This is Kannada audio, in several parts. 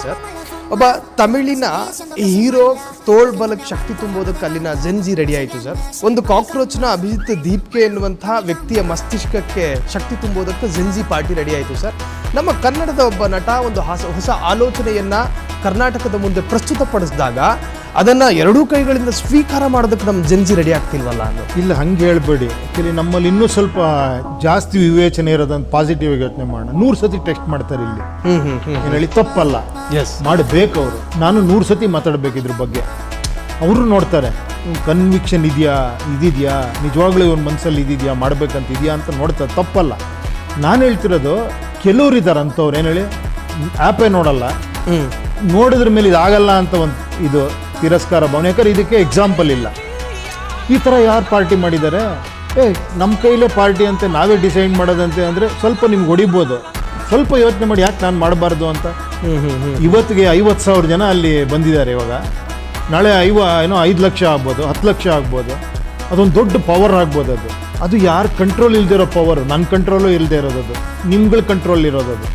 ಸರ್, ಒಬ್ಬ ತಮಿಳಿನ ಹೀರೋ ತೋಳ್ಬಲಕ್ಕೆ ಶಕ್ತಿ ತುಂಬೋದಕ್ಕೆ ಅಲ್ಲಿನ ಜೆನ್ಜಿ ರೆಡಿ ಆಯಿತು ಸರ್. ಒಂದು ಕಾಕ್ರೋಚ್ನ ಅಭಿಜಿತ್ ದೀಪ್ಕೆ ಎನ್ನುವಂತಹ ವ್ಯಕ್ತಿಯ ಮಸ್ತಿಷ್ಕಕ್ಕೆ ಶಕ್ತಿ ತುಂಬೋದಕ್ಕೆ ಜೆನ್ಜಿ ಪಾರ್ಟಿ ರೆಡಿ ಆಯಿತು ಸರ್. ನಮ್ಮ ಕನ್ನಡದ ಒಬ್ಬ ನಟ ಒಂದು ಹೊಸ ಆಲೋಚನೆಯನ್ನ ಕರ್ನಾಟಕದ ಮುಂದೆ ಪ್ರಸ್ತುತಪಡಿಸಿದಾಗ ಅದನ್ನು ಎರಡೂ ಕೈಗಳಿಂದ ಸ್ವೀಕಾರ ಮಾಡೋದಕ್ಕೆ ನಮ್ಮ ಜೆನ್ಜಿ ರೆಡಿ ಆಗ್ತಿಲ್ವಲ್ಲ ಅನ್ನೋ. ಇಲ್ಲ, ಹಂಗೆ ಹೇಳ್ಬೇಡಿ. ಆ್ಯಕ್ಚುಲಿ ನಮ್ಮಲ್ಲಿ ಇನ್ನೂ ಸ್ವಲ್ಪ ಜಾಸ್ತಿ ವಿವೇಚನೆ ಇರೋದಂತ ಪಾಸಿಟಿವ್ ಯೋಚನೆ ಮಾಡೋಣ. 100 ಸತಿ ಟೆಸ್ಟ್ ಮಾಡ್ತಾರೆ ಇಲ್ಲಿ. ಏನು ಹೇಳಿ ತಪ್ಪಲ್ಲ, ಎಸ್ ಮಾಡಬೇಕು ಅವರು. ನಾನು 100 ಸತಿ ಮಾತಾಡಬೇಕು ಇದ್ರ ಬಗ್ಗೆ. ಅವರು ನೋಡ್ತಾರೆ ಕನ್ವಿಕ್ಷನ್ ಇದಿದೆಯಾ, ನಿಜವಾಗ್ಲೂ ಇವನ್ ಮನಸ್ಸಲ್ಲಿ ಇದಿದೆಯಾ, ಮಾಡ್ಬೇಕಂತ ಇದೆಯಾ ಅಂತ ನೋಡ್ತಾರೆ. ತಪ್ಪಲ್ಲ. ನಾನು ಹೇಳ್ತಿರೋದು ಕೆಲವ್ರು ಇದ್ದಾರೆ ಅಂಥವ್ರು, ಏನು ಹೇಳಿ ಆ್ಯಪೇ ನೋಡಲ್ಲ, ನೋಡಿದ್ರ ಮೇಲೆ ಇದಾಗಲ್ಲ ಅಂತ ಒಂದು ಇದು ತಿರಸ್ಕಾರ ಭಾವನೆ. ಯಾಕಂದ್ರೆ ಇದಕ್ಕೆ ಎಕ್ಸಾಂಪಲ್ ಇಲ್ಲ. ಈ ಥರ ಯಾರು ಪಾರ್ಟಿ ಮಾಡಿದ್ದಾರೆ? ನಮ್ಮ ಕೈಲೇ ಪಾರ್ಟಿ ಅಂತ ನಾವೇ ಡಿಸೈಡ್ ಮಾಡೋದಂತೆ ಅಂದರೆ ಸ್ವಲ್ಪ ನಿಮ್ಗೆ ಹೊಡಿಬೋದು. ಸ್ವಲ್ಪ ಯೋಚನೆ ಮಾಡಿ, ಯಾಕೆ ನಾನು ಮಾಡಬಾರ್ದು ಅಂತ. ಇವತ್ತಿಗೆ 50,000 ಜನ ಅಲ್ಲಿ ಬಂದಿದ್ದಾರೆ. ಇವಾಗ ನಾಳೆ 5 ಲಕ್ಷ ಆಗ್ಬೋದು, 10 ಲಕ್ಷ ಆಗ್ಬೋದು. ಅದೊಂದು ದೊಡ್ಡ ಪವರ್ ಆಗ್ಬೋದು. ಅದು ಯಾರು ಕಂಟ್ರೋಲ್ ಇಲ್ದಿರೋ ಪವರ್, ನನ್ನ ಕಂಟ್ರೋಲು ಇಲ್ಲದೆ ಇರೋದದು, ನಿಮ್ಗಳ ಕಂಟ್ರೋಲ್ ಇರೋದದು.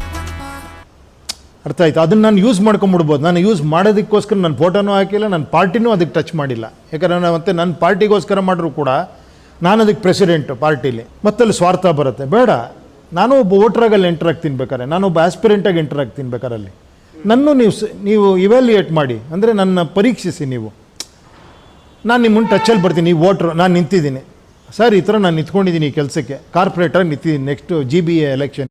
ಅರ್ಥ ಆಯ್ತು? ಅದನ್ನು ನಾನು ಯೂಸ್ ಮಾಡ್ಕೊಂಬಿಡ್ಬೋದು. ನಾನು ಯೂಸ್ ಮಾಡೋದಕ್ಕೋಸ್ಕರ ನನ್ನ ಫೋಟೋನೂ ಹಾಕಿಲ್ಲ, ನನ್ನ ಪಾರ್ಟಿನೂ ಅದಕ್ಕೆ ಟಚ್ ಮಾಡಿಲ್ಲ. ಯಾಕಂದರೆ ಮತ್ತೆ ನನ್ನ ಪಾರ್ಟಿಗೋಸ್ಕರ ಮಾಡಿದ್ರು ಕೂಡ ನಾನು ಅದಕ್ಕೆ ಪ್ರೆಸಿಡೆಂಟು ಪಾರ್ಟಿಲಿ, ಮತ್ತಲ್ಲಿ ಸ್ವಾರ್ಥ ಬರುತ್ತೆ. ಬೇಡ, ನಾನು ಒಬ್ಬ ವೋಟ್ರಾಗಲ್ಲಿ ಎಂಟರ್ ಆಗ್ತೀನಿ ಬೇಕಾರೆ, ನಾನೊಬ್ಬ ಆಸ್ಪಿರೆಂಟಾಗಿ ಎಂಟರ್ ಆಗ್ತೀನಿ ಬೇಕಾರಲ್ಲಿ. ನನ್ನೂ ನೀವು ಇವ್ಯಾಲ್ಯೂಯೇಟ್ ಮಾಡಿ, ಅಂದರೆ ನನ್ನ ಪರೀಕ್ಷಿಸಿ. ನೀವು ನಾನು ನಿಮ್ಮ ಮುಂದೆ ಟಚ್ಚಲ್ಲಿ ಬರ್ತೀನಿ, ನೀವು ವೋಟ್ರು, ನಾನು ನಿಂತಿದ್ದೀನಿ ಸರ್, ಈ ಥರ ನಾನು ನಿಂತ್ಕೊಂಡಿದ್ದೀನಿ ಈ ಕೆಲಸಕ್ಕೆ, ಕಾರ್ಪೊರೇಟರ್ ನಿಂತಿದ್ದೀನಿ, ನೆಕ್ಸ್ಟು GBA ಎಲೆಕ್ಷನ್